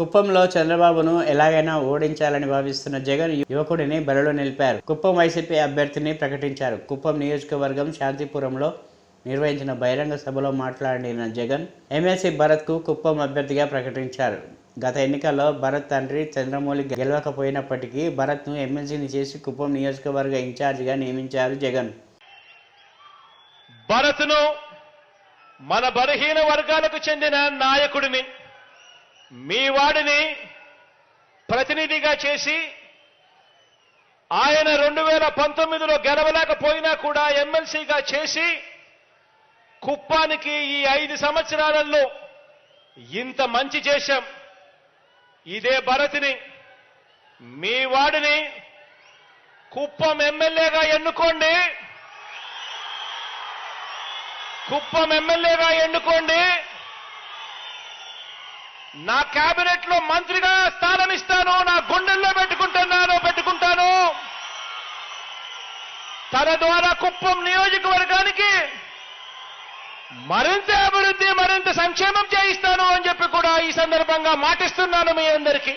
కుప్పంలో చంద్రబాబును ఎలాగైనా ఓడించాలని భావిస్తున్న జగన్ యువకుడిని బరిలో నిలిపారు. కుప్పం వైసీపీ అభ్యర్థిని ప్రకటించారు. కుప్పం నియోజకవర్గం శాంతిపురంలో నిర్వహించిన బహిరంగ సభలో మాట్లాడిన జగన్ ఎమ్మెల్సీ భరత్కు కుప్పం అభ్యర్థిగా ప్రకటించారు. గత ఎన్నికల్లో భరత్ తండ్రి చంద్రమౌళి గెలవకపోయినప్పటికీ భరత్ను ఎమ్మెల్సీని చేసి కుప్పం నియోజకవర్గ ఇన్ఛార్జిగా నియమించారు జగన్. భరత్ను మన బలహీన వర్గాలకు చెందిన నాయకుడిని, మీ వాడిని ప్రతినిధిగా చేసి ఆయన 2019లో గెలవలేకపోయినా కూడా ఎమ్మెల్సీగా చేసి కుప్పానికి ఈ 5 సంవత్సరాలలో ఇంత మంచి చేశాం. ఇదే భరత్ని, మీ వాడిని కుప్పం ఎమ్మెల్యేగా ఎన్నుకోండి. కుప్పం ఎమ్మెల్యేగా ఎన్నుకోండి. నా కేబినెట్ లో మంత్రిగా స్థానం ఇస్తాను. నా గుండెల్లో పెట్టుకుంటాను. తన ద్వారా కుప్పం నియోజకవర్గానికి మరింత అభివృద్ధి, మరింత సంక్షేమం చేయిస్తాను అని చెప్పి కూడా ఈ సందర్భంగా మాటిస్తున్నాను మీ అందరికీ.